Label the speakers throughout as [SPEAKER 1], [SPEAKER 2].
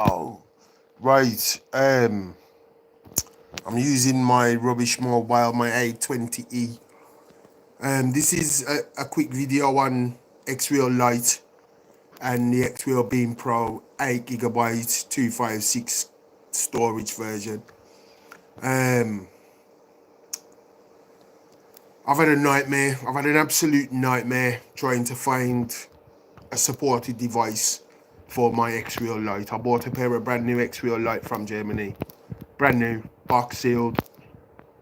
[SPEAKER 1] Oh, right. I'm using my rubbish mobile, my A20e. This is a quick video on Xreal Lite and the Xreal Beam Pro 8 GB 256 storage version. Um, I've had a nightmare. I've had an absolute nightmare trying to find a supported device for my Xreal Lite. I bought a pair of brand new Xreal Lite from Germany. Brand new, box sealed.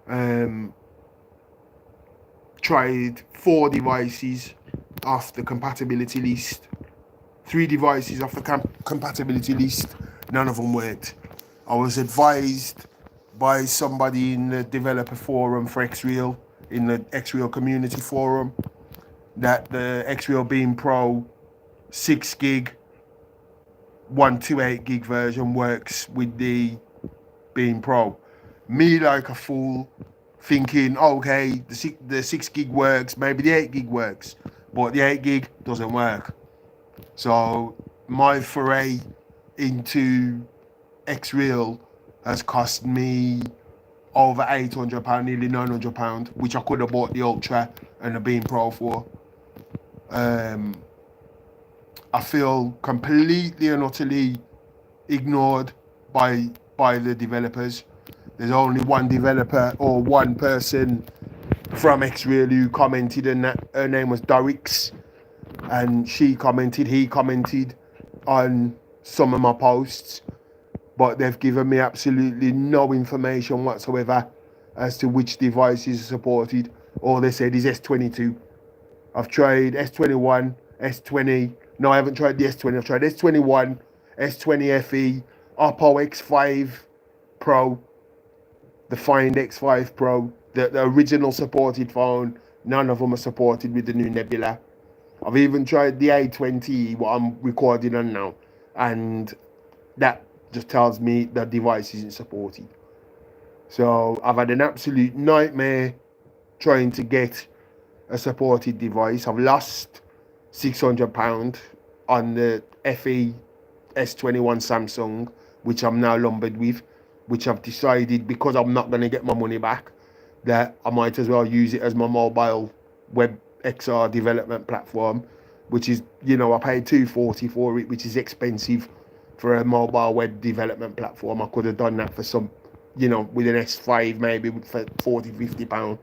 [SPEAKER 1] Um, Tried 4 devices off the compatibility list, 3 devices off the compatibility list. None of them worked. I was advised by somebody in the developer forum for Xreal, in the Xreal community forum, that the Xreal Beam Pro 6 gig 128 gig version works with the Beam Pro. Me, like a fool, thinking, okay, the 6 gig works, maybe the 8 gig works, but the 8 gig doesn't work. So my foray into Xreal has cost me over £800, nearly £900, which I could have bought the Ultra and the Beam Pro for. I feel completely and utterly ignored by the developers. There's only one developer or one person from Xreal who commented, and that her name was Dorix, and he commented on some of my posts, but they've given me absolutely no information whatsoever as to which devices are supported. All they said is S22. I've tried S21, S20. No, I haven't tried the S20. I've tried S21, S20 FE, Oppo X5 Pro, the Find X5 Pro, the original supported phone. None of them are supported with the new Nebula. I've even tried the A20, what I'm recording on now, and that just tells me the device isn't supported. So I've had an absolute nightmare trying to get a supported device. I've lost £600 on the FE S21 Samsung, which I'm now lumbered with, which I've decided, because I'm not going to get my money back, that I might as well use it as my mobile web XR development platform, which is, I paid £240 for it, which is expensive for a mobile web development platform. I could have done that for some, with an S5 maybe for £40-50.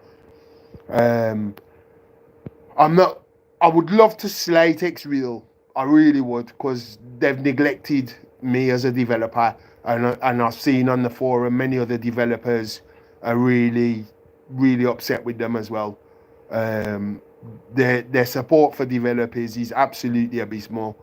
[SPEAKER 1] I'm not. I would love to slate Xreal. I really would, because they've neglected me as a developer, and I've seen on the forum many other developers are really, really upset with them as well. Um, their support for developers is absolutely abysmal.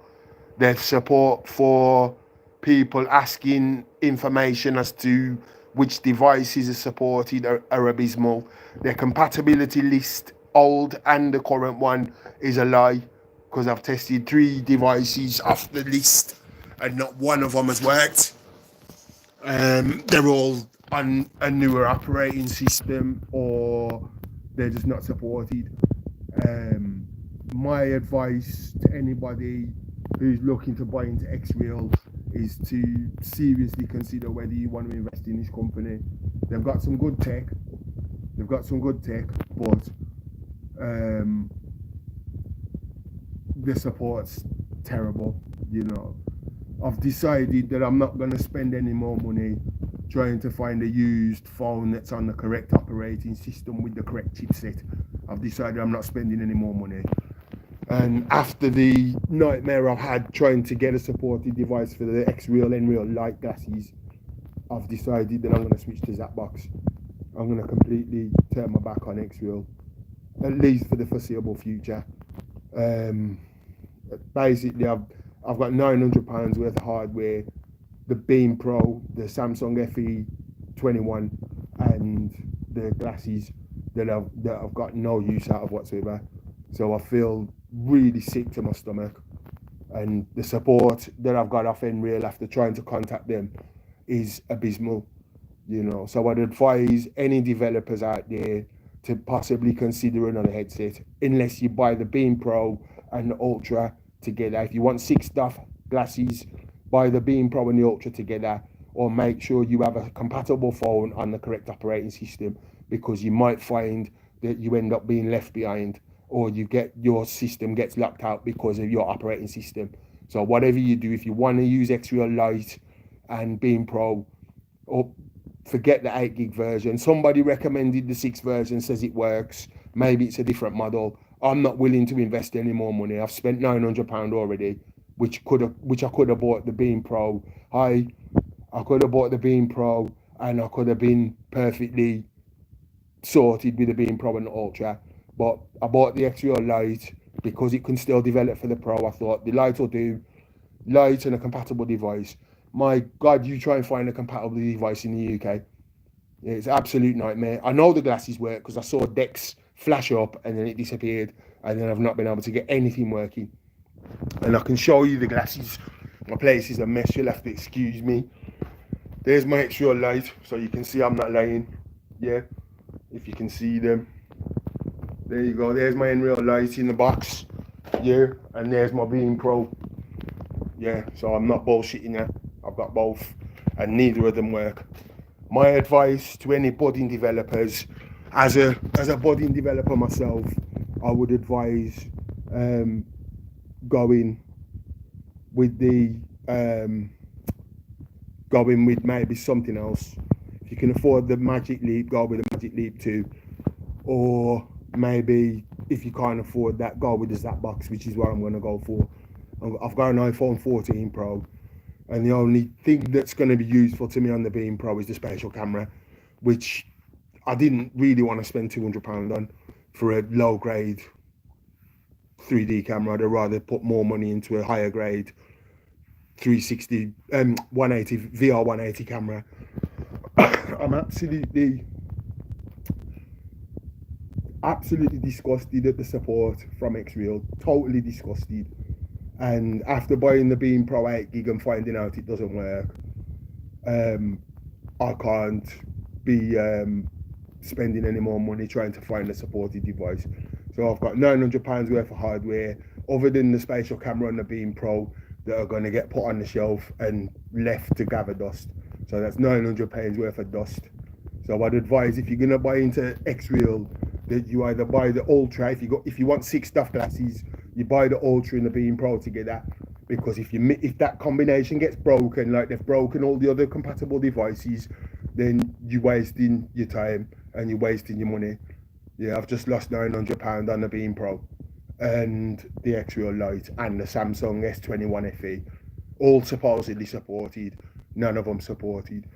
[SPEAKER 1] Their support for people asking information as to which devices are supported are abysmal. Their compatibility list, old and the current one, is a lie, because I've tested 3 devices off the list and not one of them has worked. They're all on a newer operating system, or they're just not supported. Um, my advice to anybody who's looking to buy into Xreal is to seriously consider whether you want to invest in this company. They've got some good tech. But the support's terrible. I've decided that I'm not going to spend any more money trying to find a used phone that's on the correct operating system with the correct chipset. I've decided I'm not spending any more money. And after the nightmare I've had trying to get a supported device for the Xreal and Nreal Lite glasses, I've decided that I'm going to switch to Zapbox. I'm going to completely turn my back on Xreal, at least for the foreseeable future. Basically, I've got £900 worth of hardware, the Beam Pro, the Samsung FE21, and the glasses that I've got no use out of whatsoever. So I feel really sick to my stomach, and the support that I've got off Nreal after trying to contact them is abysmal. So I'd advise any developers out there to possibly consider another headset, unless you buy the Beam Pro and the Ultra together. If you want 6 stuff glasses, buy the Beam Pro and the Ultra together, or make sure you have a compatible phone on the correct operating system, because you might find that you end up being left behind, or your system gets locked out because of your operating system. So whatever you do, if you want to use Xreal Lite and Beam Pro, or forget the 8 gig version. Somebody recommended the 6 version, says it works. Maybe it's a different model. I'm not willing to invest any more money. I've spent £900 already, which I could have bought the Beam Pro. I could have bought the Beam Pro, and I could have been perfectly sorted with the Beam Pro and the Ultra. But I bought the Xreal Lite because it can still develop for the Pro. I thought the Lite will do. Lite and a compatible device. My God, you try and find a compatible device in the UK. It's an absolute nightmare. I know the glasses work because I saw Dex flash up and then it disappeared, and then I've not been able to get anything working. And I can show you the glasses. My place is a mess, you'll have to excuse me. There's my Xreal Lite, so you can see I'm not lying. Yeah, if you can see them. There you go, there's my Xreal Lite in the box. Yeah, and there's my Beam Pro. Yeah, so I'm not bullshitting you. I've got both, and neither of them work. My advice to any budding developers, as a budding developer myself, I would advise going with maybe something else. If you can afford the Magic Leap, go with the Magic Leap 2, or maybe if you can't afford that, go with the Zapbox, which is what I'm going to go for. I've got an iPhone 14 Pro, and the only thing that's going to be useful to me on the Beam Pro is the spatial camera, which I didn't really want to spend £200 on for a low grade 3D camera. I'd rather put more money into a higher grade 360 180 VR 180 camera. I'm absolutely disgusted at the support from Xreal. Totally disgusted. And after buying the Beam Pro 8 gig and finding out it doesn't work, I can't be spending any more money trying to find a supported device. So I've got £900 worth of hardware, other than the spatial camera and the Beam Pro, that are going to get put on the shelf and left to gather dust. So that's £900 worth of dust. So I'd advise, if you're going to buy into Xreal, that you either buy the Ultra. If you want 6 stuff glasses, you buy the Ultra and the Beam Pro together, because if that combination gets broken, like they've broken all the other compatible devices, then you're wasting your time and you're wasting your money. Yeah, I've just lost £900 on the Beam Pro and the Xreal Lite and the Samsung S21 FE, all supposedly supported. None of them supported.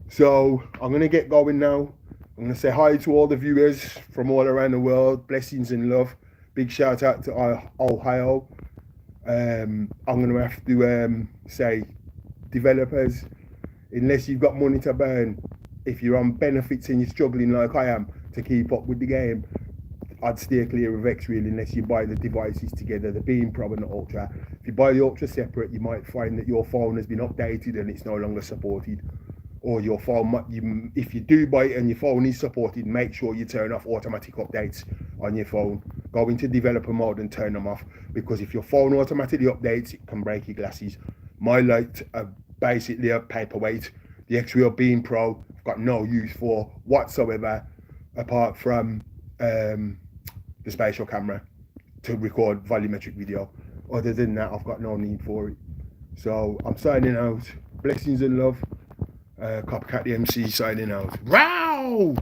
[SPEAKER 1] So I'm going to get going now. I'm going to say hi to all the viewers from all around the world. Blessings and love. Big shout out to Ohio. I'm going to have to say, developers, unless you've got money to burn, if you're on benefits and you're struggling like I am to keep up with the game, I'd steer clear of Xreal unless you buy the devices together, the Beam Pro and the Ultra. If you buy the Ultra separate, you might find that your phone has been updated and it's no longer supported. Or your phone, if you do buy it and your phone is supported, make sure you turn off automatic updates on your phone. Go into developer mode and turn them off, because if your phone automatically updates, it can break your glasses. My lights are basically a paperweight. The Xreal Beam Pro I've got no use for whatsoever, apart from the spatial camera to record volumetric video. Other than that, I've got no need for it. So I'm signing out. Blessings and love. Copycat the MC signing out. Row!